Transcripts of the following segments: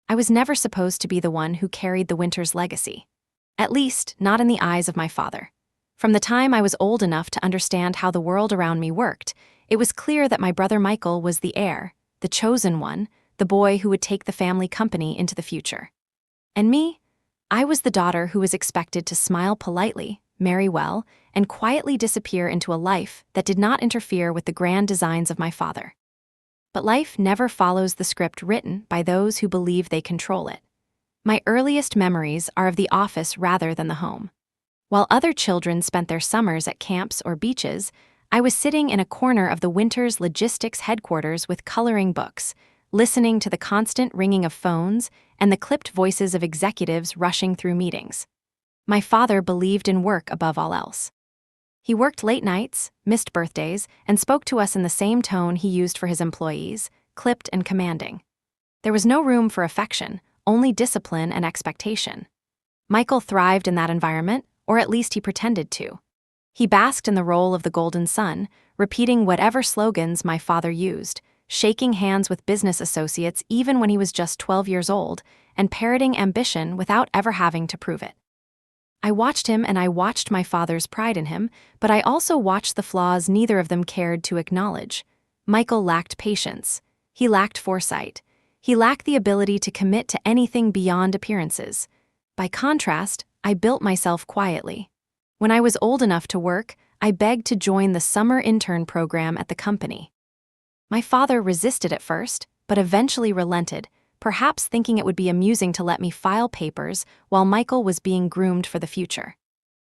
I was never supposed to be the one who carried the Winters legacy. At least, not in the eyes of my father. From the time I was old enough to understand how the world around me worked, it was clear that my brother Michael was the heir, the chosen one, the boy who would take the family company into the future. And me? I was the daughter who was expected to smile politely, marry well, and quietly disappear into a life that did not interfere with the grand designs of my father. But life never follows the script written by those who believe they control it. My earliest memories are of the office rather than the home. While other children spent their summers at camps or beaches, I was sitting in a corner of the Winters logistics headquarters with coloring books, listening to the constant ringing of phones and the clipped voices of executives rushing through meetings. My father believed in work above all else. He worked late nights, missed birthdays, and spoke to us in the same tone he used for his employees, clipped and commanding. There was no room for affection, only discipline and expectation. Michael thrived in that environment, or at least he pretended to. He basked in the role of the golden son, repeating whatever slogans my father used, shaking hands with business associates even when he was just 12 years old, and parroting ambition without ever having to prove it. I watched him and I watched my father's pride in him, but I also watched the flaws neither of them cared to acknowledge. Michael lacked patience. He lacked foresight. He lacked the ability to commit to anything beyond appearances. By contrast, I built myself quietly. When I was old enough to work, I begged to join the summer intern program at the company. My father resisted at first, but eventually relented, perhaps thinking it would be amusing to let me file papers while Michael was being groomed for the future.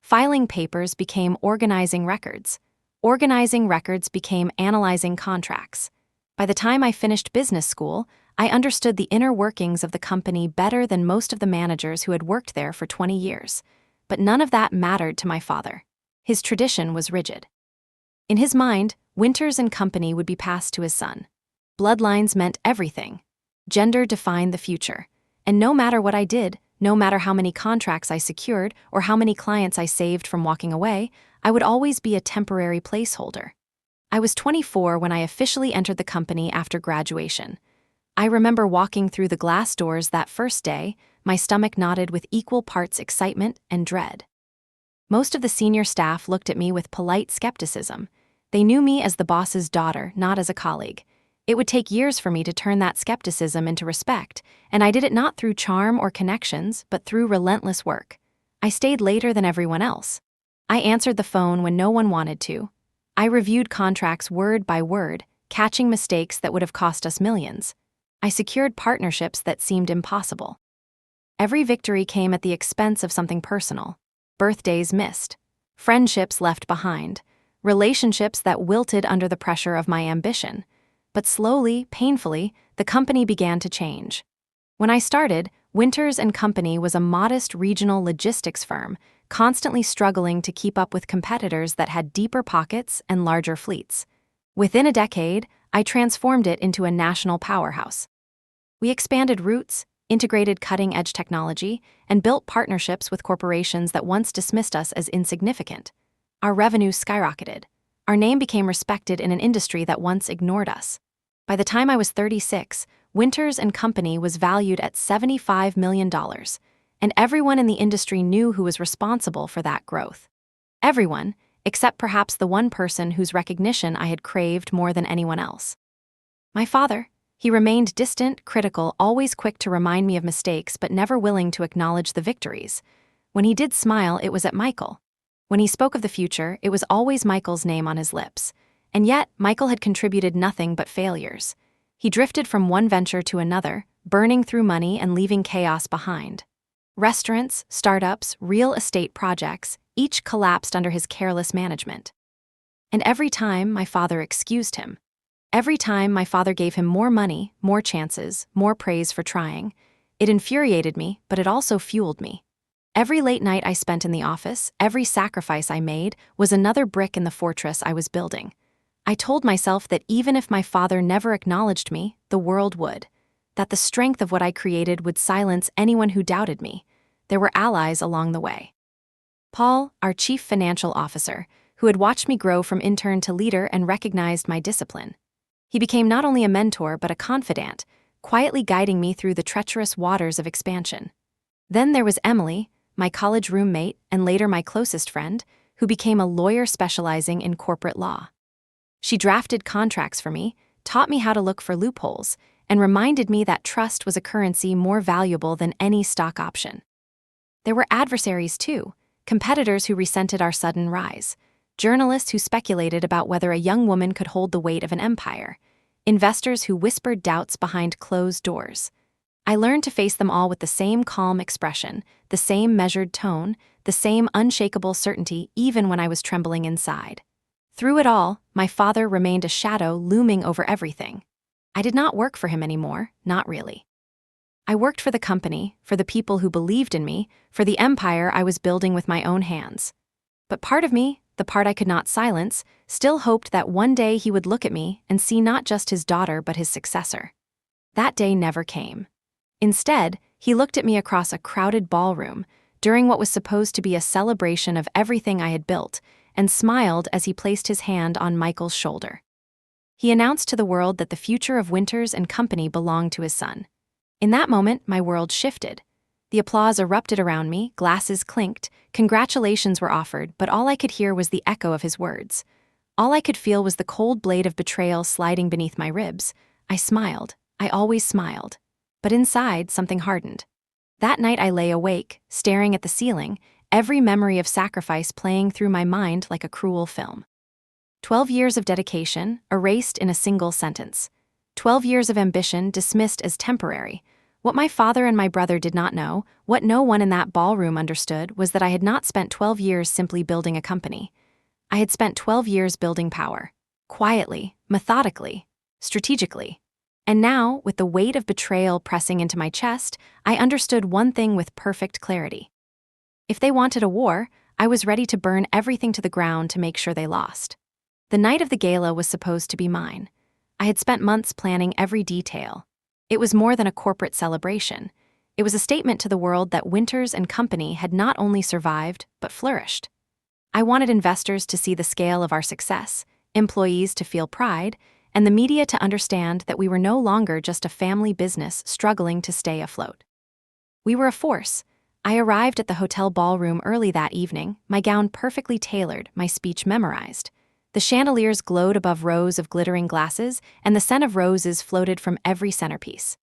Filing papers became organizing records. Organizing records became analyzing contracts. By the time I finished business school, I understood the inner workings of the company better than most of the managers who had worked there for 20 years. But none of that mattered to my father. His tradition was rigid. In his mind, Winters and Company would be passed to his son. Bloodlines meant everything. Gender defined the future. And no matter what I did, no matter how many contracts I secured or how many clients I saved from walking away, I would always be a temporary placeholder. I was 24 when I officially entered the company after graduation. I remember walking through the glass doors that first day, my stomach knotted with equal parts excitement and dread. Most of the senior staff looked at me with polite skepticism. They knew me as the boss's daughter, not as a colleague. It would take years for me to turn that skepticism into respect, and I did it not through charm or connections, but through relentless work. I stayed later than everyone else. I answered the phone when no one wanted to. I reviewed contracts word by word, catching mistakes that would have cost us millions. I secured partnerships that seemed impossible. Every victory came at the expense of something personal. Birthdays missed. Friendships left behind. Relationships that wilted under the pressure of my ambition. But slowly, painfully, the company began to change. When I started, Winters and Company was a modest regional logistics firm, constantly struggling to keep up with competitors that had deeper pockets and larger fleets. Within a decade, I transformed it into a national powerhouse. We expanded routes, integrated cutting-edge technology, and built partnerships with corporations that once dismissed us as insignificant. Our revenue skyrocketed. Our name became respected in an industry that once ignored us. By the time I was 36, Winters and Company was valued at $75 million, and everyone in the industry knew who was responsible for that growth. Everyone, except perhaps the one person whose recognition I had craved more than anyone else. My father. He remained distant, critical, always quick to remind me of mistakes but never willing to acknowledge the victories. When he did smile, it was at Michael. When he spoke of the future, it was always Michael's name on his lips. And yet, Michael had contributed nothing but failures. He drifted from one venture to another, burning through money and leaving chaos behind. Restaurants, startups, real estate projects, each collapsed under his careless management. And every time, my father excused him. Every time my father gave him more money, more chances, more praise for trying. It infuriated me, but it also fueled me. Every late night I spent in the office, every sacrifice I made, was another brick in the fortress I was building. I told myself that even if my father never acknowledged me, the world would. That the strength of what I created would silence anyone who doubted me. There were allies along the way. Paul, our chief financial officer, who had watched me grow from intern to leader and recognized my discipline. He became not only a mentor but a confidant, quietly guiding me through the treacherous waters of expansion. Then there was Emily, my college roommate and later my closest friend, who became a lawyer specializing in corporate law. She drafted contracts for me, taught me how to look for loopholes, and reminded me that trust was a currency more valuable than any stock option. There were adversaries too, competitors who resented our sudden rise, journalists who speculated about whether a young woman could hold the weight of an empire, investors who whispered doubts behind closed doors. I learned to face them all with the same calm expression, the same measured tone, the same unshakable certainty even when I was trembling inside. Through it all, my father remained a shadow looming over everything. I did not work for him anymore, not really. I worked for the company, for the people who believed in me, for the empire I was building with my own hands. But part of me, the part I could not silence, still hoped that one day he would look at me and see not just his daughter but his successor. That day never came. Instead, he looked at me across a crowded ballroom, during what was supposed to be a celebration of everything I had built, and smiled as he placed his hand on Michael's shoulder. He announced to the world that the future of Winters and Company belonged to his son. In that moment, my world shifted. The applause erupted around me, glasses clinked, congratulations were offered, but all I could hear was the echo of his words. All I could feel was the cold blade of betrayal sliding beneath my ribs. I smiled. I always smiled. But inside, something hardened. That night I lay awake, staring at the ceiling, every memory of sacrifice playing through my mind like a cruel film. 12 years of dedication, erased in a single sentence. 12 years of ambition dismissed as temporary. What my father and my brother did not know, what no one in that ballroom understood, was that I had not spent 12 years simply building a company. I had spent 12 years building power. Quietly, methodically, strategically. And now, with the weight of betrayal pressing into my chest, I understood one thing with perfect clarity. If they wanted a war, I was ready to burn everything to the ground to make sure they lost. The night of the gala was supposed to be mine. I had spent months planning every detail. It was more than a corporate celebration. It was a statement to the world that Winters and Company had not only survived, but flourished. I wanted investors to see the scale of our success, employees to feel pride, and the media to understand that we were no longer just a family business struggling to stay afloat. We were a force. I arrived at the hotel ballroom early that evening, my gown perfectly tailored, my speech memorized. The chandeliers glowed above rows of glittering glasses, and the scent of roses floated from every centerpiece.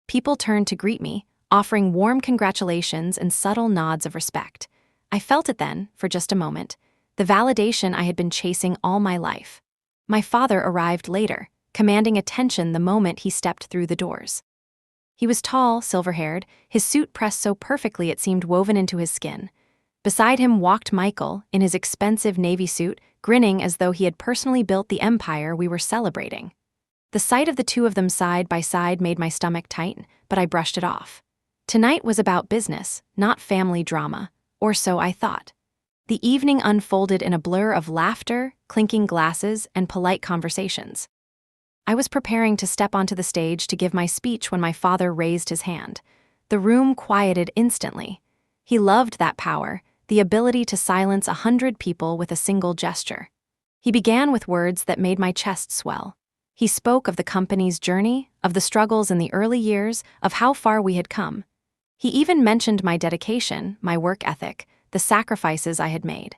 People turned to greet me, offering warm congratulations and subtle nods of respect. I felt it then, for just a moment, the validation I had been chasing all my life. My father arrived later, commanding attention the moment he stepped through the doors. He was tall, silver-haired, his suit pressed so perfectly it seemed woven into his skin. Beside him walked Michael, in his expensive navy suit, grinning as though he had personally built the empire we were celebrating. The sight of the two of them side by side made my stomach tighten, but I brushed it off. Tonight was about business, not family drama, or so I thought. The evening unfolded in a blur of laughter, clinking glasses, and polite conversations. I was preparing to step onto the stage to give my speech when my father raised his hand. The room quieted instantly. He loved that power, the ability to silence 100 people with a single gesture. He began with words that made my chest swell. He spoke of the company's journey, of the struggles in the early years, of how far we had come. He even mentioned my dedication, my work ethic, the sacrifices I had made.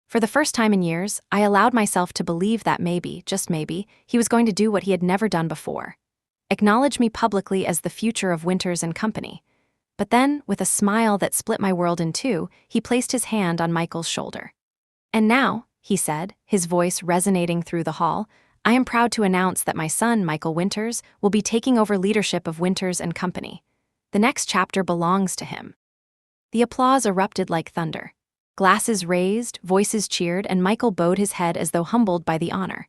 For the first time in years, I allowed myself to believe that maybe, just maybe, he was going to do what he had never done before. Acknowledge me publicly as the future of Winters and Company. But then, with a smile that split my world in two, he placed his hand on Michael's shoulder. "And now," he said, his voice resonating through the hall, "I am proud to announce that my son, Michael Winters, will be taking over leadership of Winters and Company. The next chapter belongs to him." The applause erupted like thunder. Glasses raised, voices cheered, and Michael bowed his head as though humbled by the honor.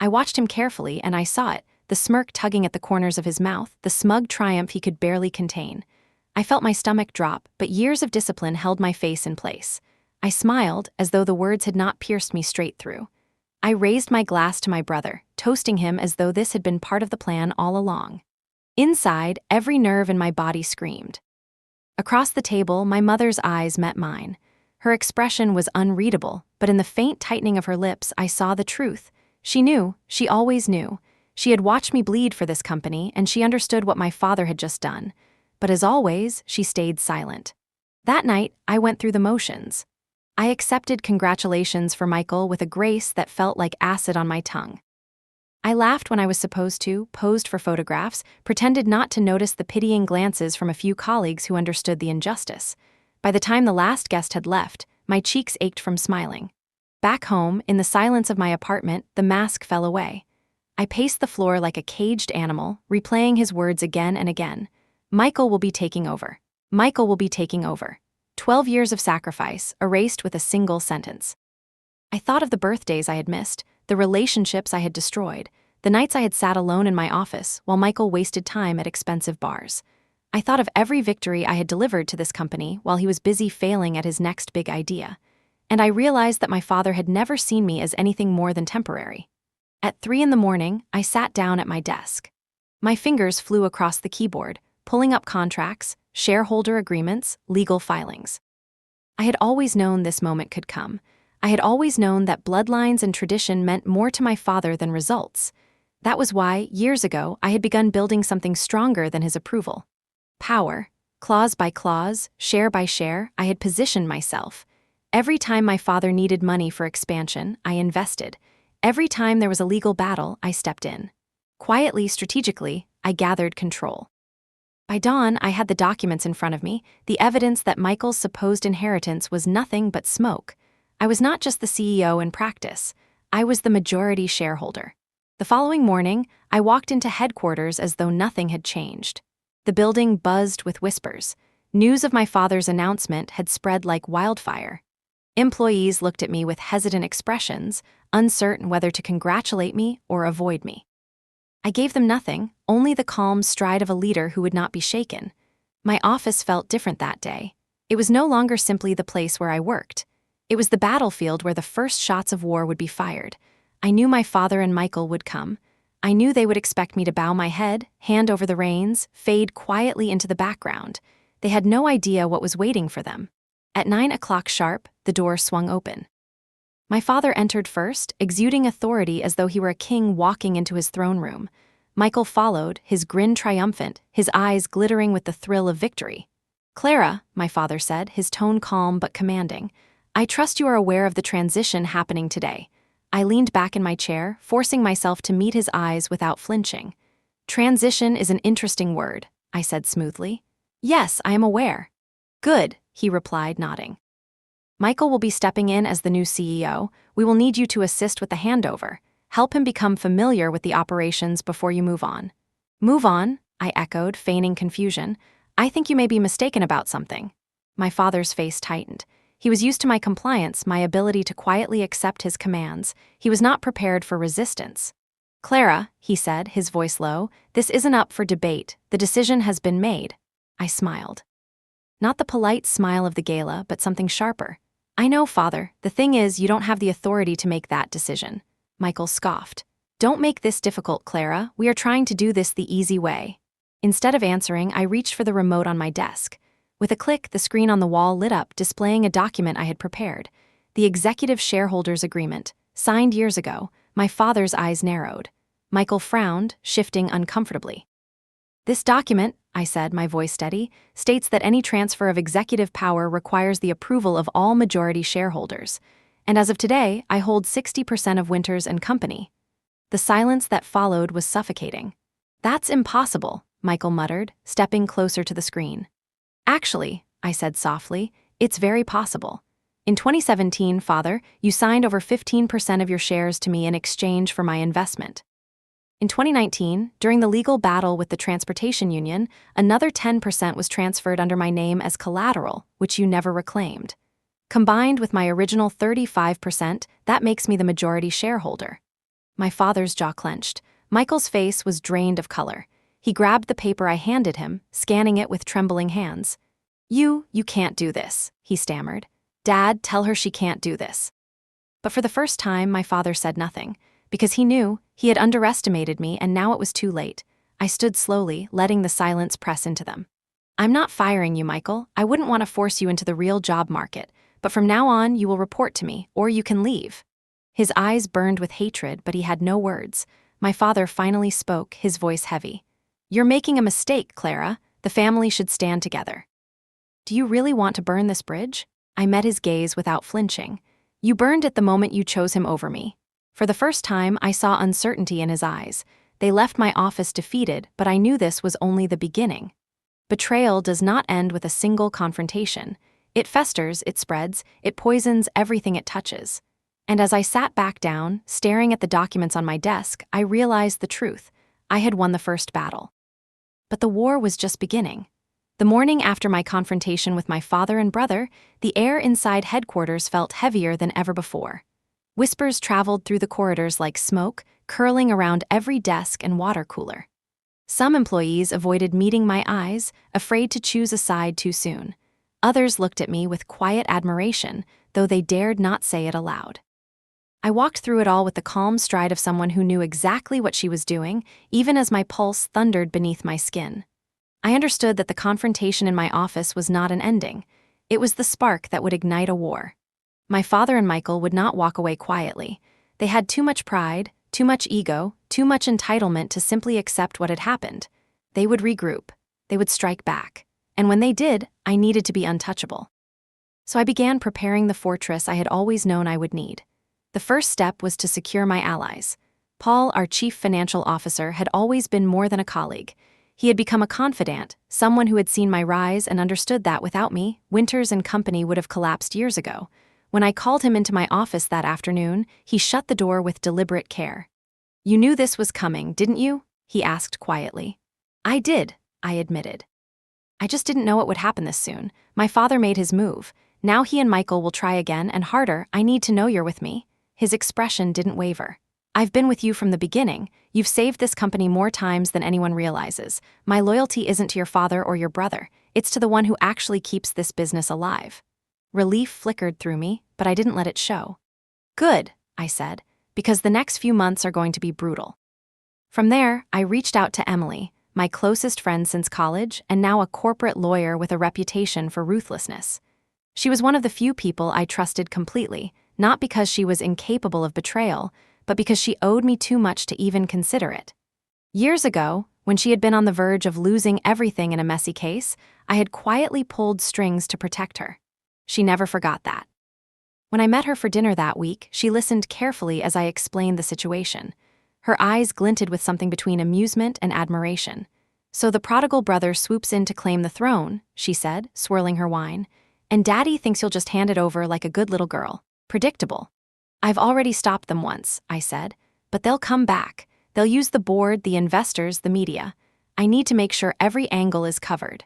I watched him carefully, and I saw it, the smirk tugging at the corners of his mouth, the smug triumph he could barely contain. I felt my stomach drop, but years of discipline held my face in place. I smiled, as though the words had not pierced me straight through. I raised my glass to my brother, toasting him as though this had been part of the plan all along. Inside, every nerve in my body screamed. Across the table, my mother's eyes met mine. Her expression was unreadable, but in the faint tightening of her lips, I saw the truth. She knew, she always knew. She had watched me bleed for this company, and she understood what my father had just done. But as always, she stayed silent. That night, I went through the motions. I accepted congratulations for Michael with a grace that felt like acid on my tongue. I laughed when I was supposed to, posed for photographs, pretended not to notice the pitying glances from a few colleagues who understood the injustice. By the time the last guest had left, my cheeks ached from smiling. Back home, in the silence of my apartment, the mask fell away. I paced the floor like a caged animal, replaying his words again and again. Michael will be taking over. Michael will be taking over. 12 years of sacrifice, erased with a single sentence. I thought of the birthdays I had missed, the relationships I had destroyed, the nights I had sat alone in my office while Michael wasted time at expensive bars. I thought of every victory I had delivered to this company while he was busy failing at his next big idea. And I realized that my father had never seen me as anything more than temporary. At 3 a.m, I sat down at my desk. My fingers flew across the keyboard, pulling up contracts, shareholder agreements, legal filings. I had always known this moment could come. I had always known that bloodlines and tradition meant more to my father than results. That was why, years ago, I had begun building something stronger than his approval. Power, clause by clause, share by share, I had positioned myself. Every time my father needed money for expansion, I invested. Every time there was a legal battle, I stepped in. Quietly, strategically, I gathered control. By dawn, I had the documents in front of me, the evidence that Michael's supposed inheritance was nothing but smoke. I was not just the CEO in practice. I was the majority shareholder. The following morning, I walked into headquarters as though nothing had changed. The building buzzed with whispers. News of my father's announcement had spread like wildfire. Employees looked at me with hesitant expressions, uncertain whether to congratulate me or avoid me. I gave them nothing, only the calm stride of a leader who would not be shaken. My office felt different that day. It was no longer simply the place where I worked. It was the battlefield where the first shots of war would be fired. I knew my father and Michael would come. I knew they would expect me to bow my head, hand over the reins, fade quietly into the background. They had no idea what was waiting for them. At 9 o'clock sharp, the door swung open. My father entered first, exuding authority as though he were a king walking into his throne room. Michael followed, his grin triumphant, his eyes glittering with the thrill of victory. "Clara," my father said, his tone calm but commanding, "I trust you are aware of the transition happening today." I leaned back in my chair, forcing myself to meet his eyes without flinching. "Transition is an interesting word," I said smoothly. "Yes, I am aware." "Good," he replied, nodding. "Michael will be stepping in as the new CEO. We will need you to assist with the handover. Help him become familiar with the operations before you move on." "Move on?" I echoed, feigning confusion. "I think you may be mistaken about something." My father's face tightened. He was used to my compliance, my ability to quietly accept his commands. He was not prepared for resistance. "Clara," he said, his voice low, "this isn't up for debate. The decision has been made." I smiled. Not the polite smile of the gala, but something sharper. "I know, Father. The thing is, you don't have the authority to make that decision." Michael scoffed. "Don't make this difficult, Clara. We are trying to do this the easy way." Instead of answering, I reached for the remote on my desk. With a click, the screen on the wall lit up, displaying a document I had prepared. The Executive Shareholders Agreement, signed years ago. My father's eyes narrowed. Michael frowned, shifting uncomfortably. "This document," I said, my voice steady, "states that any transfer of executive power requires the approval of all majority shareholders. And as of today, I hold 60% of Winters and Company." The silence that followed was suffocating. "That's impossible," Michael muttered, stepping closer to the screen. "Actually," I said softly, "it's very possible. In 2017, Father, you signed over 15% of your shares to me in exchange for my investment. In 2019, during the legal battle with the transportation union, another 10% was transferred under my name as collateral, which you never reclaimed. Combined with my original 35%, that makes me the majority shareholder." My father's jaw clenched. Michael's face was drained of color. He grabbed the paper I handed him, scanning it with trembling hands. You can't do this," he stammered. "Dad, tell her she can't do this." But for the first time, my father said nothing. Because he knew, he had underestimated me, and now it was too late. I stood slowly, letting the silence press into them. "I'm not firing you, Michael. I wouldn't want to force you into the real job market. But from now on, you will report to me, or you can leave." His eyes burned with hatred, but he had no words. My father finally spoke, his voice heavy. "You're making a mistake, Clara. The family should stand together." "Do you really want to burn this bridge?" I met his gaze without flinching. "You burned it the moment you chose him over me." For the first time, I saw uncertainty in his eyes. They left my office defeated, but I knew this was only the beginning. Betrayal does not end with a single confrontation. It festers, it spreads, it poisons everything it touches. And as I sat back down, staring at the documents on my desk, I realized the truth. I had won the first battle. But the war was just beginning. The morning after my confrontation with my father and brother, the air inside headquarters felt heavier than ever before. Whispers traveled through the corridors like smoke, curling around every desk and water cooler. Some employees avoided meeting my eyes, afraid to choose a side too soon. Others looked at me with quiet admiration, though they dared not say it aloud. I walked through it all with the calm stride of someone who knew exactly what she was doing, even as my pulse thundered beneath my skin. I understood that the confrontation in my office was not an ending. It was the spark that would ignite a war. My father and Michael would not walk away quietly. They had too much pride, too much ego, too much entitlement to simply accept what had happened. They would regroup. They would strike back. And when they did, I needed to be untouchable. So I began preparing the fortress I had always known I would need. The first step was to secure my allies. Paul, our chief financial officer, had always been more than a colleague. He had become a confidant, someone who had seen my rise and understood that without me, Winters and Company would have collapsed years ago. When I called him into my office that afternoon, he shut the door with deliberate care. "You knew this was coming, didn't you?" he asked quietly. "I did," I admitted. "I just didn't know it would happen this soon. My father made his move. Now he and Michael will try again, and harder. I need to know you're with me." His expression didn't waver. "I've been with you from the beginning. You've saved this company more times than anyone realizes. My loyalty isn't to your father or your brother. It's to the one who actually keeps this business alive." Relief flickered through me, but I didn't let it show. "Good," I said, "because the next few months are going to be brutal." From there, I reached out to Emily, my closest friend since college and now a corporate lawyer with a reputation for ruthlessness. She was one of the few people I trusted completely, not because she was incapable of betrayal, but because she owed me too much to even consider it. Years ago, when she had been on the verge of losing everything in a messy case, I had quietly pulled strings to protect her. She never forgot that. When I met her for dinner that week, she listened carefully as I explained the situation. Her eyes glinted with something between amusement and admiration. "So the prodigal brother swoops in to claim the throne," she said, swirling her wine, "and Daddy thinks you'll just hand it over like a good little girl. Predictable." "I've already stopped them once," I said, "but they'll come back. They'll use the board, the investors, the media. I need to make sure every angle is covered."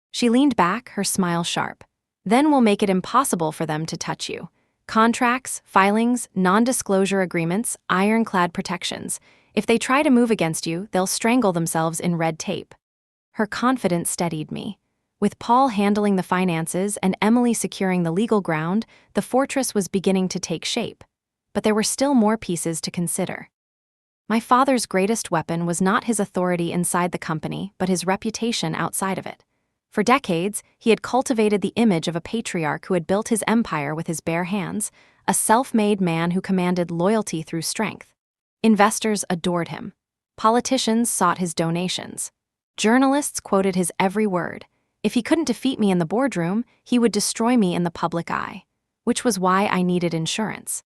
She leaned back, her smile sharp. "Then we'll make it impossible for them to touch you. Contracts, filings, non-disclosure agreements, ironclad protections. If they try to move against you, they'll strangle themselves in red tape." Her confidence steadied me. With Paul handling the finances and Emily securing the legal ground, the fortress was beginning to take shape. But there were still more pieces to consider. My father's greatest weapon was not his authority inside the company, but his reputation outside of it. For decades, he had cultivated the image of a patriarch who had built his empire with his bare hands, a self-made man who commanded loyalty through strength. Investors adored him. Politicians sought his donations. Journalists quoted his every word. If he couldn't defeat me in the boardroom, he would destroy me in the public eye, which was why I needed insurance.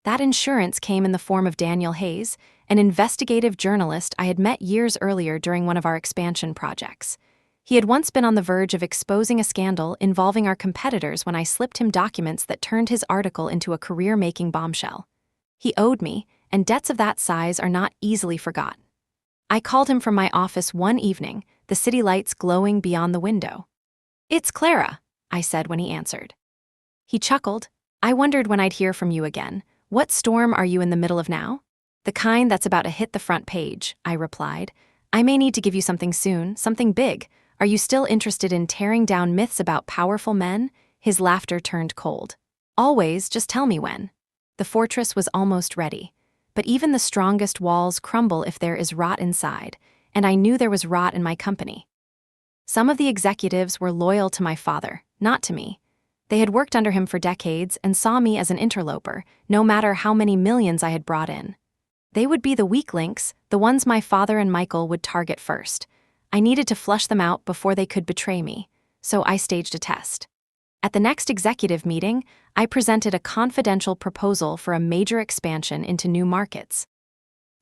That insurance came in the form of Daniel Hayes, an investigative journalist I had met years earlier during one of our expansion projects. He had once been on the verge of exposing a scandal involving our competitors when I slipped him documents that turned his article into a career-making bombshell. He owed me, and debts of that size are not easily forgotten. I called him from my office one evening, the city lights glowing beyond the window. "It's Clara," I said when he answered. He chuckled. "I wondered when I'd hear from you again. What storm are you in the middle of now?" "The kind that's about to hit the front page," I replied. "I may need to give you something soon, something big. Are you still interested in tearing down myths about powerful men?" His laughter turned cold. "Always, just tell me when." The fortress was almost ready. But even the strongest walls crumble if there is rot inside, and I knew there was rot in my company. Some of the executives were loyal to my father, not to me. They had worked under him for decades and saw me as an interloper, no matter how many millions I had brought in. They would be the weak links, the ones my father and Michael would target first. I needed to flush them out before they could betray me, so I staged a test. At the next executive meeting, I presented a confidential proposal for a major expansion into new markets.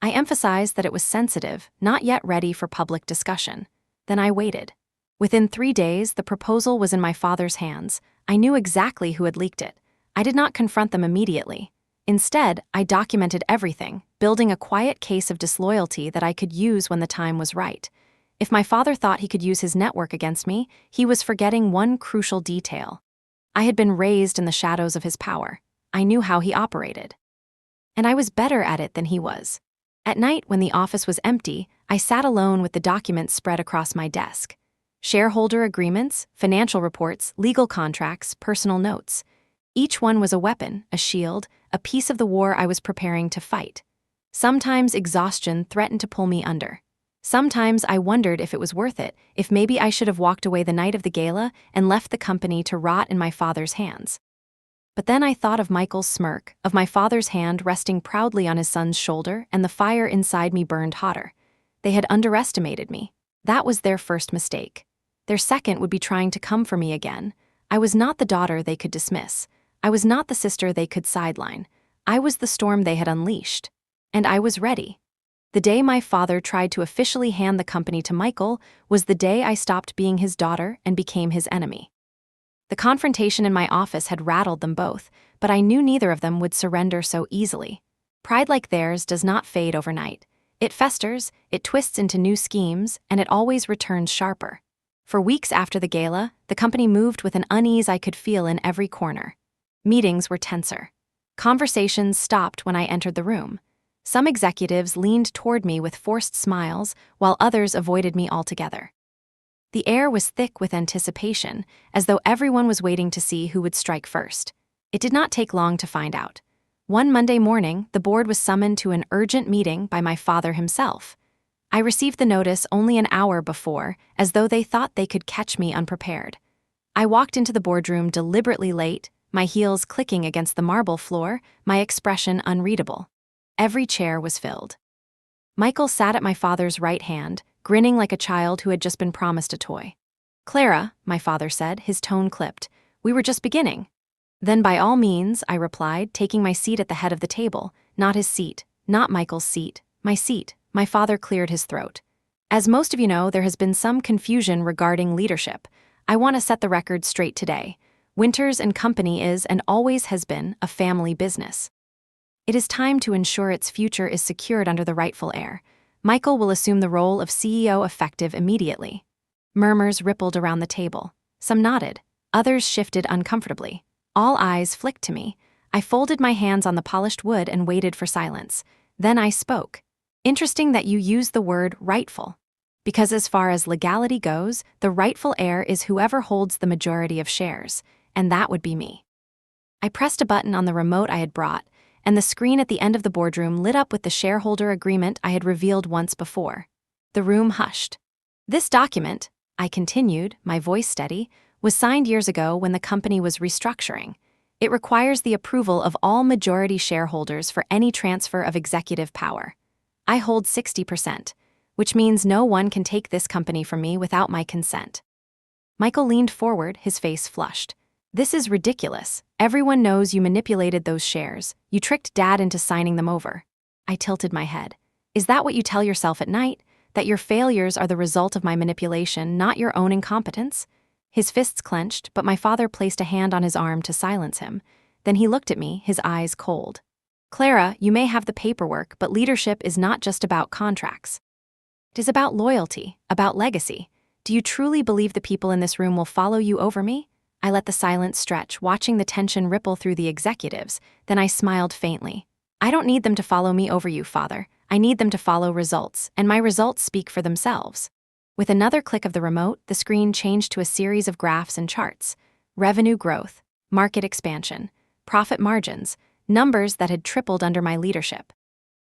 I emphasized that it was sensitive, not yet ready for public discussion. Then I waited. Within 3 days, the proposal was in my father's hands. I knew exactly who had leaked it. I did not confront them immediately. Instead, I documented everything, building a quiet case of disloyalty that I could use when the time was right. If my father thought he could use his network against me, he was forgetting one crucial detail. I had been raised in the shadows of his power. I knew how he operated. And I was better at it than he was. At night, when the office was empty, I sat alone with the documents spread across my desk. Shareholder agreements, financial reports, legal contracts, personal notes. Each one was a weapon, a shield, a piece of the war I was preparing to fight. Sometimes exhaustion threatened to pull me under. Sometimes I wondered if it was worth it, if maybe I should have walked away the night of the gala and left the company to rot in my father's hands. But then I thought of Michael's smirk, of my father's hand resting proudly on his son's shoulder, and the fire inside me burned hotter. They had underestimated me. That was their first mistake. Their second would be trying to come for me again. I was not the daughter they could dismiss. I was not the sister they could sideline. I was the storm they had unleashed. And I was ready. The day my father tried to officially hand the company to Michael was the day I stopped being his daughter and became his enemy. The confrontation in my office had rattled them both, but I knew neither of them would surrender so easily. Pride like theirs does not fade overnight. It festers, it twists into new schemes, and it always returns sharper. For weeks after the gala, the company moved with an unease I could feel in every corner. Meetings were tenser. Conversations stopped when I entered the room. Some executives leaned toward me with forced smiles, while others avoided me altogether. The air was thick with anticipation, as though everyone was waiting to see who would strike first. It did not take long to find out. One Monday morning, the board was summoned to an urgent meeting by my father himself. I received the notice only an hour before, as though they thought they could catch me unprepared. I walked into the boardroom deliberately late, my heels clicking against the marble floor, my expression unreadable. Every chair was filled. Michael sat at my father's right hand, grinning like a child who had just been promised a toy. "Clara," my father said, his tone clipped, "we were just beginning." "Then by all means," I replied, taking my seat at the head of the table. Not his seat, not Michael's seat, my seat. My father cleared his throat. "As most of you know, there has been some confusion regarding leadership. I want to set the record straight today. Winters and Company is, and always has been, a family business. It is time to ensure its future is secured under the rightful heir. Michael will assume the role of CEO effective immediately." Murmurs rippled around the table. Some nodded. Others shifted uncomfortably. All eyes flicked to me. I folded my hands on the polished wood and waited for silence. Then I spoke. "Interesting that you use the word rightful. Because as far as legality goes, the rightful heir is whoever holds the majority of shares, and that would be me." I pressed a button on the remote I had brought, and the screen at the end of the boardroom lit up with the shareholder agreement I had revealed once before. The room hushed. "This document," I continued, my voice steady, "was signed years ago when the company was restructuring. It requires the approval of all majority shareholders for any transfer of executive power. I hold 60%, which means no one can take this company from me without my consent." Michael leaned forward, his face flushed. "This is ridiculous. Everyone knows you manipulated those shares. You tricked Dad into signing them over." I tilted my head. "Is that what you tell yourself at night? That your failures are the result of my manipulation, not your own incompetence?" His fists clenched, but my father placed a hand on his arm to silence him. Then he looked at me, his eyes cold. "Clara, you may have the paperwork, but leadership is not just about contracts. It is about loyalty, about legacy. Do you truly believe the people in this room will follow you over me?" I let the silence stretch, watching the tension ripple through the executives. Then I smiled faintly. "I don't need them to follow me over you, Father. I need them to follow results, and my results speak for themselves." With another click of the remote, the screen changed to a series of graphs and charts. Revenue growth, market expansion, profit margins, numbers that had tripled under my leadership.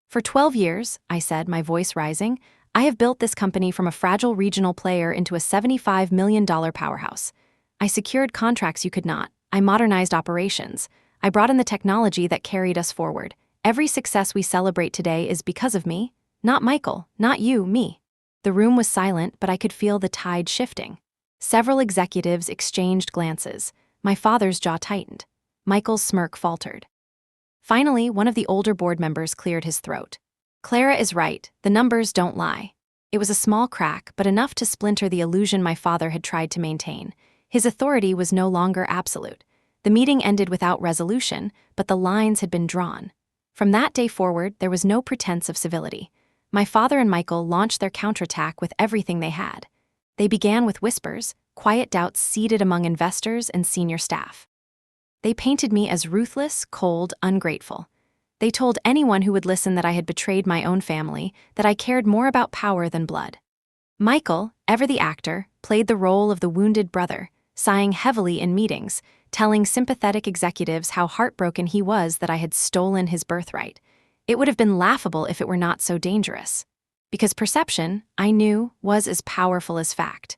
"For 12 years, I said, my voice rising, "I have built this company from a fragile regional player into a $75 million powerhouse. I secured contracts you could not. I modernized operations. I brought in the technology that carried us forward. Every success we celebrate today is because of me, not Michael, not you, me. The room was silent, but I could feel the tide shifting. Several executives exchanged glances. My father's jaw tightened. Michael's smirk faltered. Finally, one of the older board members cleared his throat. Clara is right, the numbers don't lie. It was a small crack, but enough to splinter the illusion my father had tried to maintain. His authority was no longer absolute. The meeting ended without resolution, but the lines had been drawn. From that day forward, there was no pretense of civility. My father and Michael launched their counterattack with everything they had. They began with whispers, quiet doubts seeded among investors and senior staff. They painted me as ruthless, cold, ungrateful. They told anyone who would listen that I had betrayed my own family, that I cared more about power than blood. Michael, ever the actor, played the role of the wounded brother, sighing heavily in meetings, telling sympathetic executives how heartbroken he was that I had stolen his birthright. It would have been laughable if it were not so dangerous. Because perception, I knew, was as powerful as fact.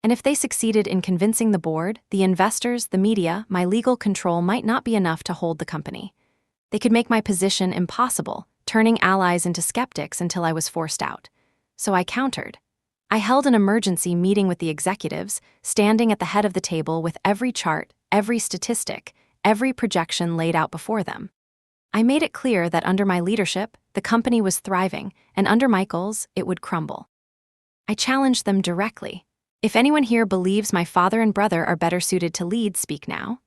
And if they succeeded in convincing the board, the investors, the media, my legal control might not be enough to hold the company. They could make my position impossible, turning allies into skeptics until I was forced out. So I countered. I held an emergency meeting with the executives, standing at the head of the table with every chart, every statistic, every projection laid out before them. I made it clear that under my leadership, the company was thriving, and under Michael's, it would crumble. I challenged them directly. If anyone here believes my father and brother are better suited to lead, speak now.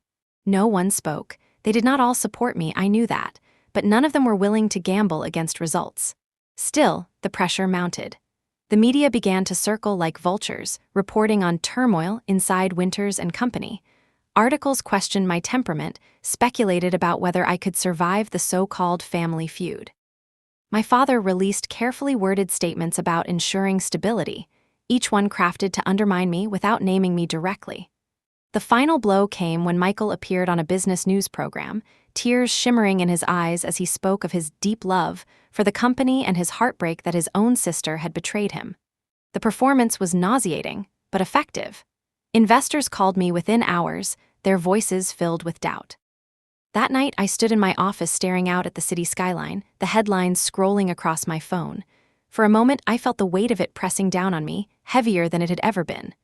No one spoke. They did not all support me, I knew that, but none of them were willing to gamble against results. Still, the pressure mounted. The media began to circle like vultures, reporting on turmoil inside Winters and Company. Articles questioned my temperament, speculated about whether I could survive the so-called family feud. My father released carefully worded statements about ensuring stability, each one crafted to undermine me without naming me directly. The final blow came when Michael appeared on a business news program, tears shimmering in his eyes as he spoke of his deep love for the company and his heartbreak that his own sister had betrayed him. The performance was nauseating, but effective. Investors called me within hours, their voices filled with doubt. That night, I stood in my office staring out at the city skyline, the headlines scrolling across my phone. For a moment, I felt the weight of it pressing down on me, heavier than it had ever been.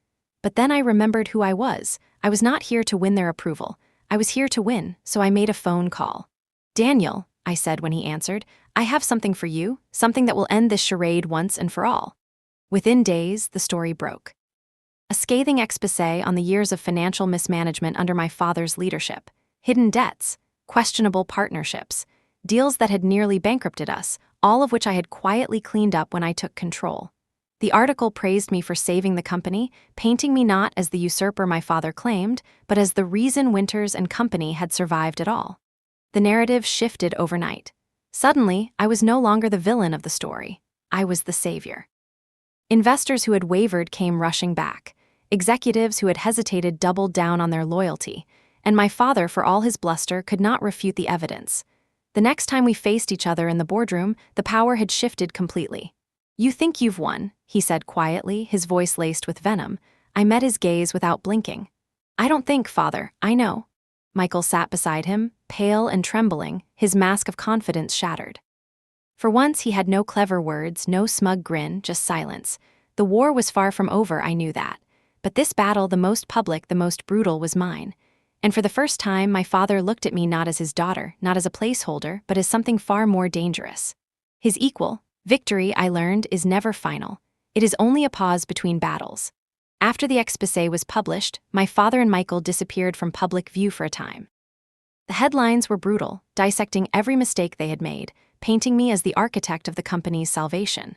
But then I remembered who I was. I was not here to win their approval. I was here to win, so I made a phone call. "Daniel," I said when he answered, "I have something for you, something that will end this charade once and for all." Within days, the story broke. A scathing exposé on the years of financial mismanagement under my father's leadership, hidden debts, questionable partnerships, deals that had nearly bankrupted us, all of which I had quietly cleaned up when I took control. The article praised me for saving the company, painting me not as the usurper my father claimed, but as the reason Winters and Company had survived at all. The narrative shifted overnight. Suddenly, I was no longer the villain of the story. I was the savior. Investors who had wavered came rushing back. Executives who had hesitated doubled down on their loyalty, and my father, for all his bluster, could not refute the evidence. The next time we faced each other in the boardroom, the power had shifted completely. "You think you've won," he said quietly, his voice laced with venom. I met his gaze without blinking. "I don't think, father, I know." Michael sat beside him, pale and trembling, his mask of confidence shattered. For once, he had no clever words, no smug grin, just silence. The war was far from over, I knew that. But this battle, the most public, the most brutal, was mine. And for the first time, my father looked at me not as his daughter, not as a placeholder, but as something far more dangerous. His equal. Victory, I learned, is never final. It is only a pause between battles. After the exposé was published, my father and Michael disappeared from public view for a time. The headlines were brutal, dissecting every mistake they had made, painting me as the architect of the company's salvation.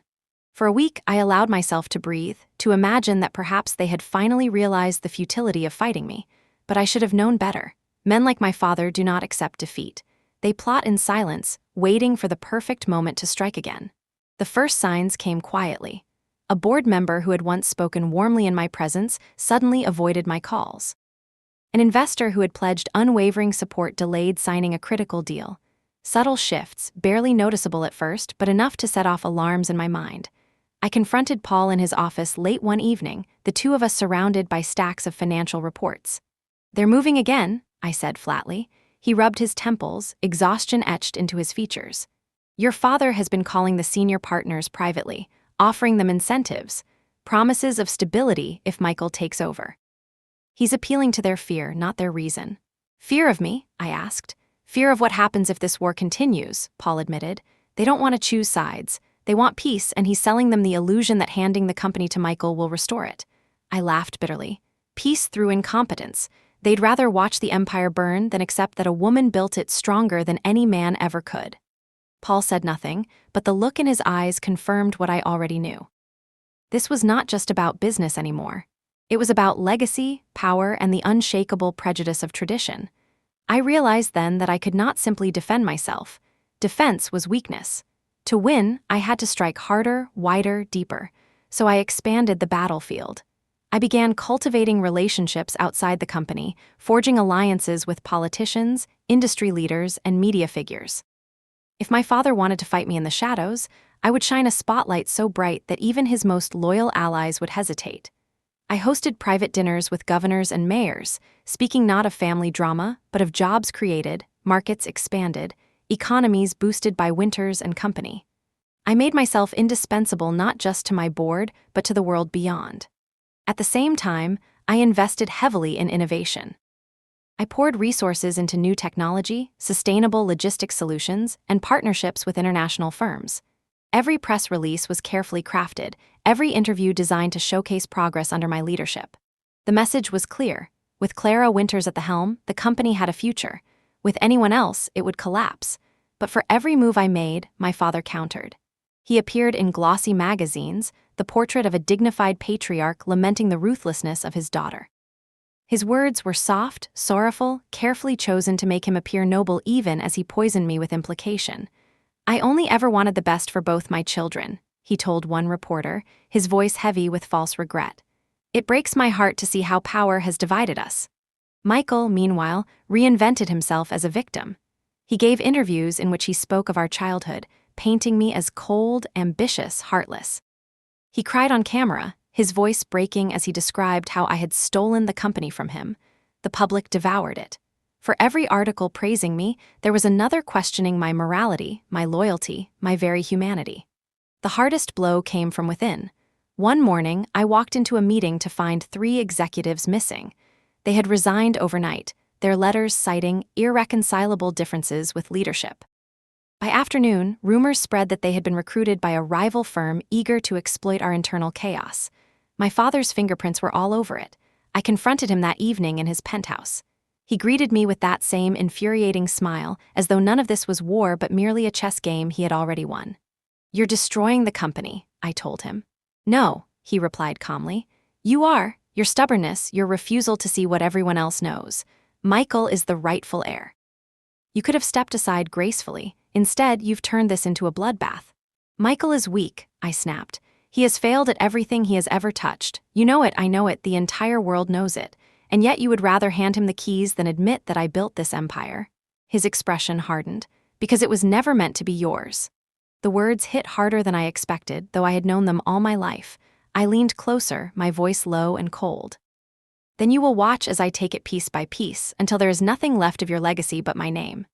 For a week, I allowed myself to breathe, to imagine that perhaps they had finally realized the futility of fighting me. But I should have known better. Men like my father do not accept defeat. They plot in silence, waiting for the perfect moment to strike again. The first signs came quietly. A board member who had once spoken warmly in my presence suddenly avoided my calls. An investor who had pledged unwavering support delayed signing a critical deal. Subtle shifts, barely noticeable at first, but enough to set off alarms in my mind. I confronted Paul in his office late one evening, the two of us surrounded by stacks of financial reports. "They're moving again," I said flatly. He rubbed his temples, exhaustion etched into his features. "Your father has been calling the senior partners privately, offering them incentives, promises of stability if Michael takes over. He's appealing to their fear, not their reason." "Fear of me?" I asked. "Fear of what happens if this war continues," Paul admitted. "They don't want to choose sides. They want peace, and he's selling them the illusion that handing the company to Michael will restore it." I laughed bitterly. Peace through incompetence. They'd rather watch the empire burn than accept that a woman built it stronger than any man ever could. Paul said nothing, but the look in his eyes confirmed what I already knew. This was not just about business anymore. It was about legacy, power, and the unshakable prejudice of tradition. I realized then that I could not simply defend myself. Defense was weakness. To win, I had to strike harder, wider, deeper. So I expanded the battlefield. I began cultivating relationships outside the company, forging alliances with politicians, industry leaders, and media figures. If my father wanted to fight me in the shadows, I would shine a spotlight so bright that even his most loyal allies would hesitate. I hosted private dinners with governors and mayors, speaking not of family drama, but of jobs created, markets expanded, economies boosted by Winters and company. I made myself indispensable not just to my board, but to the world beyond. At the same time, I invested heavily in innovation. I poured resources into new technology, sustainable logistics solutions, and partnerships with international firms. Every press release was carefully crafted, every interview designed to showcase progress under my leadership. The message was clear. With Clara Winters at the helm, the company had a future. With anyone else, it would collapse. But for every move I made, my father countered. He appeared in glossy magazines, the portrait of a dignified patriarch lamenting the ruthlessness of his daughter. His words were soft, sorrowful, carefully chosen to make him appear noble even as he poisoned me with implication. "I only ever wanted the best for both my children," he told one reporter, his voice heavy with false regret. "It breaks my heart to see how power has divided us." Michael, meanwhile, reinvented himself as a victim. He gave interviews in which he spoke of our childhood, painting me as cold, ambitious, heartless. He cried on camera, his voice breaking as he described how I had stolen the company from him. The public devoured it. For every article praising me, there was another questioning my morality, my loyalty, my very humanity. The hardest blow came from within. One morning, I walked into a meeting to find 3 executives missing. They had resigned overnight, their letters citing irreconcilable differences with leadership. By afternoon, rumors spread that they had been recruited by a rival firm eager to exploit our internal chaos. My father's fingerprints were all over it. I confronted him that evening in his penthouse. He greeted me with that same infuriating smile, as though none of this was war but merely a chess game he had already won. "You're destroying the company," I told him. "No," he replied calmly. "You are. Your stubbornness, your refusal to see what everyone else knows. Michael is the rightful heir. You could have stepped aside gracefully. Instead, you've turned this into a bloodbath." "Michael is weak," I snapped. "He has failed at everything he has ever touched. You know it, I know it, the entire world knows it. And yet you would rather hand him the keys than admit that I built this empire." His expression hardened. "Because it was never meant to be yours." The words hit harder than I expected, though I had known them all my life. I leaned closer, my voice low and cold. "Then you will watch as I take it piece by piece, until there is nothing left of your legacy but my name."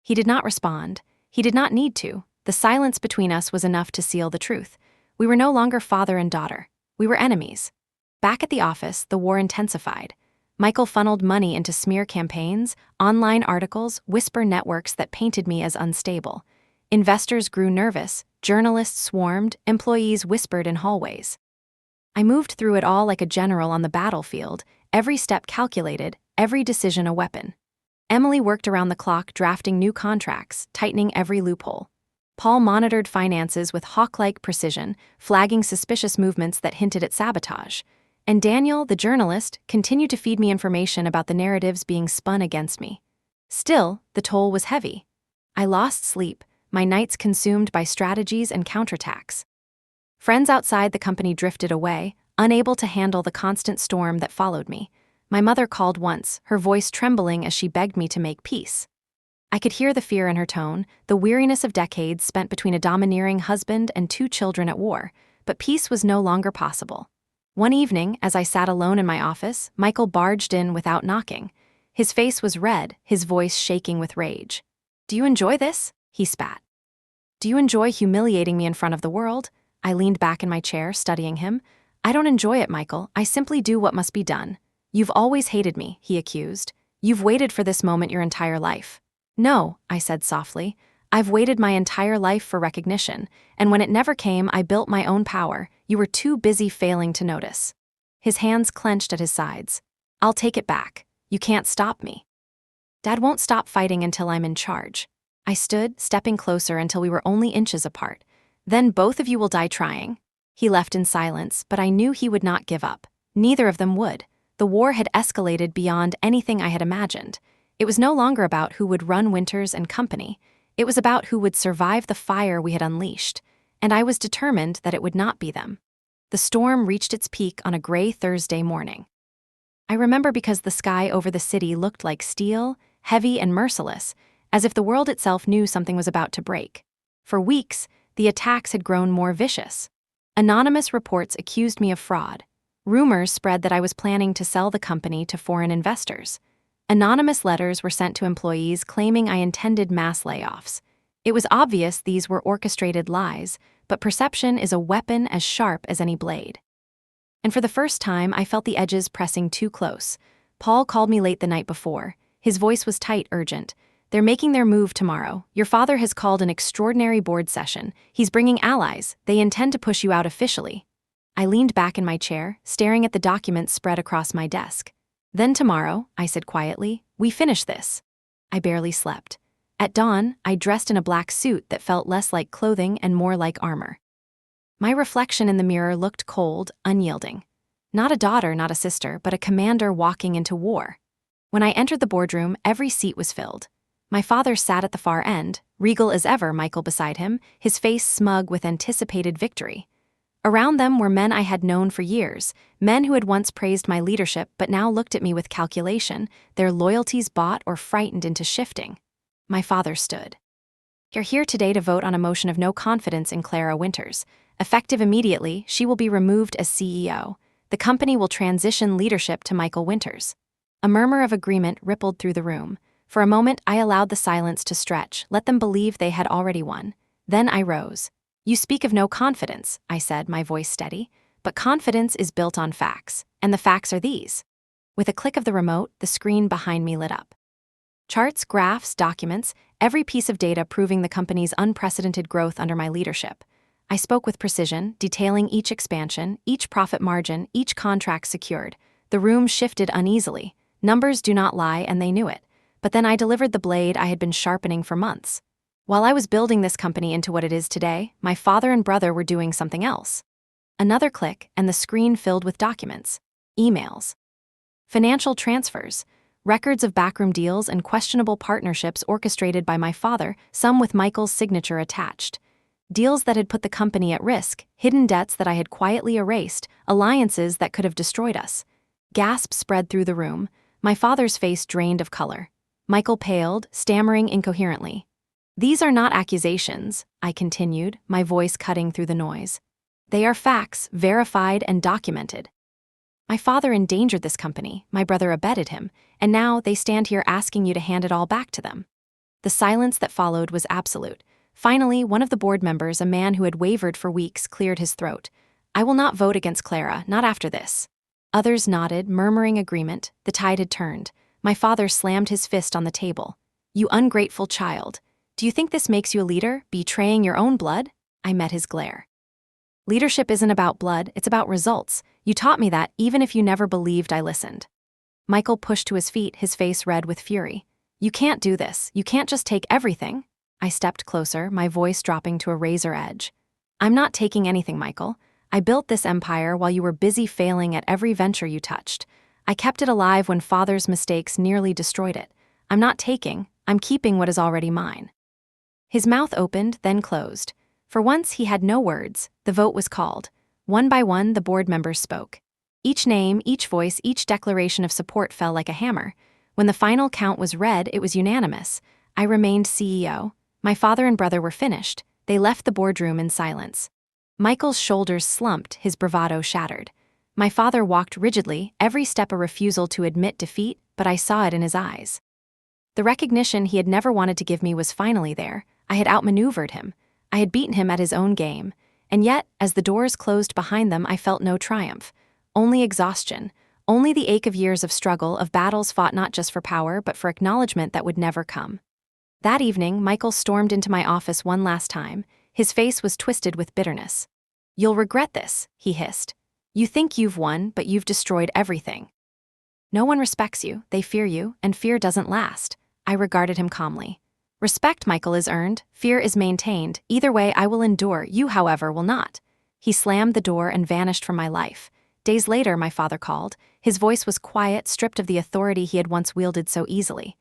He did not respond. He did not need to. The silence between us was enough to seal the truth. We were no longer father and daughter. We were enemies. Back at the office, the war intensified. Michael funneled money into smear campaigns, online articles, whisper networks that painted me as unstable. Investors grew nervous, journalists swarmed, employees whispered in hallways. I moved through it all like a general on the battlefield, every step calculated, every decision a weapon. Emily worked around the clock drafting new contracts, tightening every loophole. Paul monitored finances with hawk-like precision, flagging suspicious movements that hinted at sabotage. And Daniel, the journalist, continued to feed me information about the narratives being spun against me. Still, the toll was heavy. I lost sleep, my nights consumed by strategies and counterattacks. Friends outside the company drifted away, unable to handle the constant storm that followed me. My mother called once, her voice trembling as she begged me to make peace. I could hear the fear in her tone, the weariness of decades spent between a domineering husband and 2 children at war, but peace was no longer possible. One evening, as I sat alone in my office, Michael barged in without knocking. His face was red, his voice shaking with rage. "Do you enjoy this?" he spat. "Do you enjoy humiliating me in front of the world?" I leaned back in my chair, studying him. "I don't enjoy it, Michael. I simply do what must be done." "You've always hated me," he accused. "You've waited for this moment your entire life." "No," I said softly. "I've waited my entire life for recognition, and when it never came, I built my own power. You were too busy failing to notice." His hands clenched at his sides. "I'll take it back. You can't stop me." "Dad won't stop fighting until I'm in charge." I stood, stepping closer until we were only inches apart. "Then both of you will die trying." He left in silence, but I knew he would not give up. Neither of them would. The war had escalated beyond anything I had imagined. It was no longer about who would run Winters and Company. It was about who would survive the fire we had unleashed, and I was determined that it would not be them. The storm reached its peak on a gray Thursday morning. I remember because the sky over the city looked like steel, heavy and merciless, as if the world itself knew something was about to break. For weeks, the attacks had grown more vicious. Anonymous reports accused me of fraud. Rumors spread that I was planning to sell the company to foreign investors. Anonymous letters were sent to employees claiming I intended mass layoffs. It was obvious these were orchestrated lies, but perception is a weapon as sharp as any blade. And for the first time, I felt the edges pressing too close. Paul called me late the night before. His voice was tight, urgent. "They're making their move tomorrow. Your father has called an extraordinary board session. He's bringing allies. They intend to push you out officially." I leaned back in my chair, staring at the documents spread across my desk. "Then tomorrow," I said quietly, "we finish this." I barely slept. At dawn, I dressed in a black suit that felt less like clothing and more like armor. My reflection in the mirror looked cold, unyielding. Not a daughter, not a sister, but a commander walking into war. When I entered the boardroom, every seat was filled. My father sat at the far end, regal as ever, Michael beside him, his face smug with anticipated victory. Around them were men I had known for years, men who had once praised my leadership but now looked at me with calculation, their loyalties bought or frightened into shifting. My father stood. "You're here today to vote on a motion of no confidence in Clara Winters. Effective immediately, she will be removed as CEO. The company will transition leadership to Michael Winters." A murmur of agreement rippled through the room. For a moment, I allowed the silence to stretch, let them believe they had already won. Then I rose. "You speak of no confidence," I said, my voice steady, "but confidence is built on facts, and the facts are these." With a click of the remote, the screen behind me lit up. Charts, graphs, documents, every piece of data proving the company's unprecedented growth under my leadership. I spoke with precision, detailing each expansion, each profit margin, each contract secured. The room shifted uneasily. Numbers do not lie, and they knew it. But then I delivered the blade I had been sharpening for months. While I was building this company into what it is today, my father and brother were doing something else. Another click, and the screen filled with documents. Emails. Financial transfers. Records of backroom deals and questionable partnerships orchestrated by my father, some with Michael's signature attached. Deals that had put the company at risk, hidden debts that I had quietly erased, alliances that could have destroyed us. Gasps spread through the room. My father's face drained of color. Michael paled, stammering incoherently. "These are not accusations," I continued, my voice cutting through the noise. "They are facts, verified and documented. My father endangered this company, my brother abetted him, and now they stand here asking you to hand it all back to them." The silence that followed was absolute. Finally, one of the board members, a man who had wavered for weeks, cleared his throat. "I will not vote against Clara, not after this." Others nodded, murmuring agreement. The tide had turned. My father slammed his fist on the table. "You ungrateful child. Do you think this makes you a leader, betraying your own blood?" I met his glare. "Leadership isn't about blood, it's about results. You taught me that even if you never believed I listened." Michael pushed to his feet, his face red with fury. "You can't do this. You can't just take everything." I stepped closer, my voice dropping to a razor edge. "I'm not taking anything, Michael. I built this empire while you were busy failing at every venture you touched. I kept it alive when father's mistakes nearly destroyed it. I'm not taking, I'm keeping what is already mine." His mouth opened, then closed. For once he had no words. The vote was called. One by one, the board members spoke. Each name, each voice, each declaration of support fell like a hammer. When the final count was read, it was unanimous. I remained CEO. My father and brother were finished. They left the boardroom in silence. Michael's shoulders slumped, his bravado shattered. My father walked rigidly, every step a refusal to admit defeat, but I saw it in his eyes. The recognition he had never wanted to give me was finally there. I had outmaneuvered him. I had beaten him at his own game. And yet, as the doors closed behind them, I felt no triumph. Only exhaustion. Only the ache of years of struggle, of battles fought not just for power, but for acknowledgement that would never come. That evening, Michael stormed into my office one last time. His face was twisted with bitterness. "You'll regret this," he hissed. "You think you've won, but you've destroyed everything." "No one respects you, they fear you, and fear doesn't last." I regarded him calmly. "Respect, Michael, is earned, fear is maintained. Either way, I will endure, you, however, will not." He slammed the door and vanished from my life. Days later, my father called. His voice was quiet, stripped of the authority he had once wielded so easily.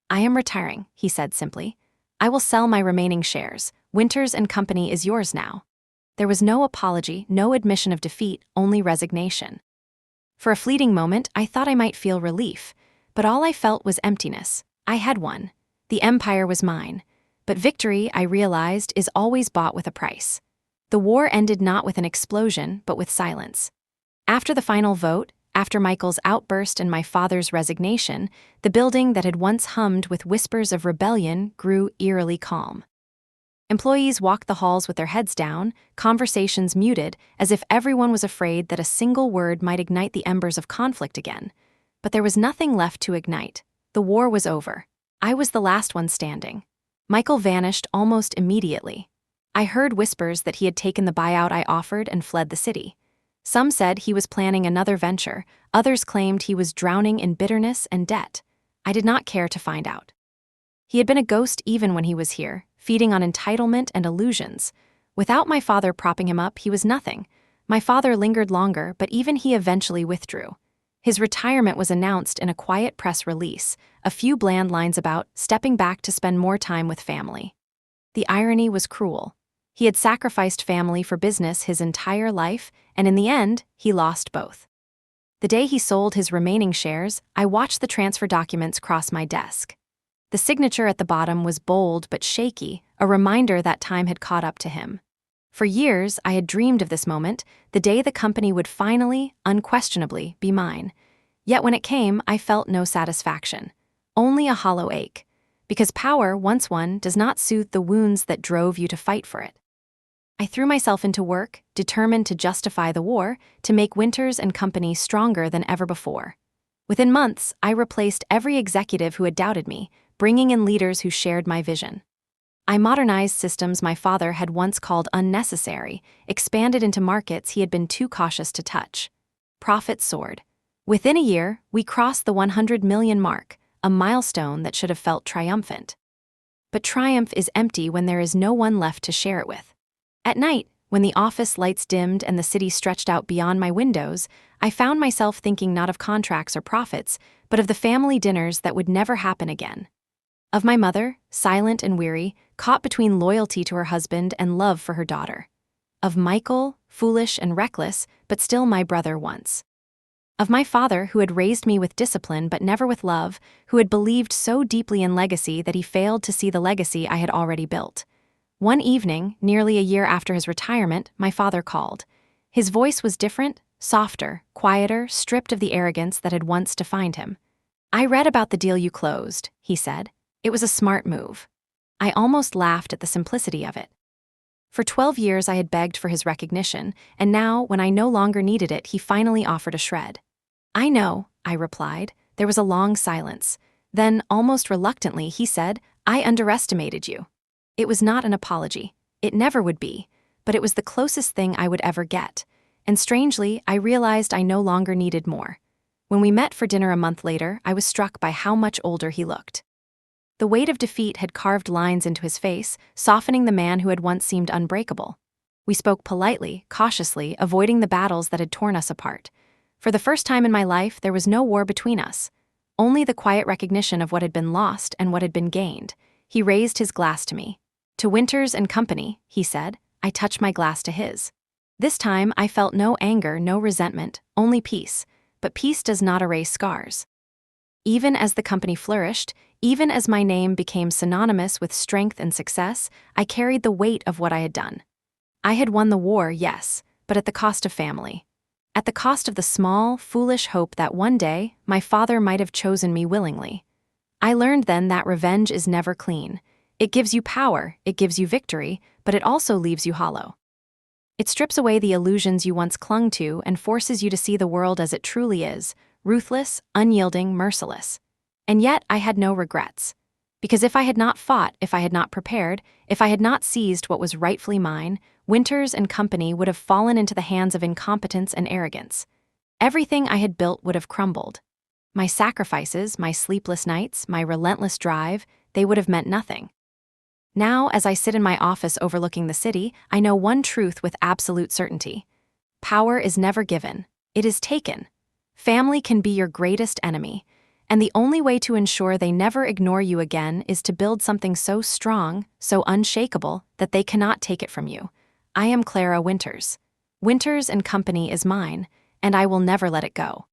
"I am retiring," he said simply. "I will sell my remaining shares. Winters and Company is yours now." There was no apology, no admission of defeat, only resignation. For a fleeting moment, I thought I might feel relief, but all I felt was emptiness. I had won. The empire was mine. But victory, I realized, is always bought with a price. The war ended not with an explosion, but with silence. After the final vote, after Michael's outburst and my father's resignation, the building that had once hummed with whispers of rebellion grew eerily calm. Employees walked the halls with their heads down, conversations muted, as if everyone was afraid that a single word might ignite the embers of conflict again. But there was nothing left to ignite. The war was over. I was the last one standing. Michael vanished almost immediately. I heard whispers that he had taken the buyout I offered and fled the city. Some said he was planning another venture, others claimed he was drowning in bitterness and debt. I did not care to find out. He had been a ghost even when he was here, feeding on entitlement and illusions. Without my father propping him up, he was nothing. My father lingered longer, but even he eventually withdrew. His retirement was announced in a quiet press release, a few bland lines about stepping back to spend more time with family. The irony was cruel. He had sacrificed family for business his entire life, and in the end, he lost both. The day he sold his remaining shares, I watched the transfer documents cross my desk. The signature at the bottom was bold but shaky, a reminder that time had caught up to him. For years, I had dreamed of this moment, the day the company would finally, unquestionably, be mine. Yet when it came, I felt no satisfaction. Only a hollow ache. Because power, once won, does not soothe the wounds that drove you to fight for it. I threw myself into work, determined to justify the war, to make Winters and Company stronger than ever before. Within months, I replaced every executive who had doubted me, bringing in leaders who shared my vision. I modernized systems my father had once called unnecessary, expanded into markets he had been too cautious to touch. Profits soared. Within a year, we crossed the 100 million mark, a milestone that should have felt triumphant. But triumph is empty when there is no one left to share it with. At night, when the office lights dimmed and the city stretched out beyond my windows, I found myself thinking not of contracts or profits, but of the family dinners that would never happen again. Of my mother, silent and weary, caught between loyalty to her husband and love for her daughter. Of Michael, foolish and reckless, but still my brother once. Of my father, who had raised me with discipline but never with love, who had believed so deeply in legacy that he failed to see the legacy I had already built. One evening, nearly a year after his retirement, my father called. His voice was different, softer, quieter, stripped of the arrogance that had once defined him. "I read about the deal you closed," he said. "It was a smart move." I almost laughed at the simplicity of it. For 12 years I had begged for his recognition, and now, when I no longer needed it, he finally offered a shred. "I know," I replied. There was a long silence. Then, almost reluctantly, he said, "I underestimated you." It was not an apology. It never would be. But it was the closest thing I would ever get. And strangely, I realized I no longer needed more. When we met for dinner a month later, I was struck by how much older he looked. The weight of defeat had carved lines into his face, softening the man who had once seemed unbreakable. We spoke politely, cautiously, avoiding the battles that had torn us apart. For the first time in my life, there was no war between us. Only the quiet recognition of what had been lost and what had been gained. He raised his glass to me. "To Winters and Company," he said. I touched my glass to his. This time, I felt no anger, no resentment, only peace. But peace does not erase scars. Even as the company flourished, even as my name became synonymous with strength and success, I carried the weight of what I had done. I had won the war, yes, but at the cost of family. at the cost of the small, foolish hope that one day my father might have chosen me willingly. I learned then that revenge is never clean. It gives you power, it gives you victory, but it also leaves you hollow. It strips away the illusions you once clung to and forces you to see the world as it truly is, ruthless, unyielding, merciless. And yet I had no regrets. Because if I had not fought, if I had not prepared, if I had not seized what was rightfully mine, Winters and company would have fallen into the hands of incompetence and arrogance. Everything I had built would have crumbled. My sacrifices, my sleepless nights, my relentless drive, they would have meant nothing. Now, as I sit in my office overlooking the city, I know one truth with absolute certainty. Power is never given, it is taken. Family can be your greatest enemy, and the only way to ensure they never ignore you again is to build something so strong, so unshakable, that they cannot take it from you. I am Clara Winters. Winters and Company is mine, and I will never let it go.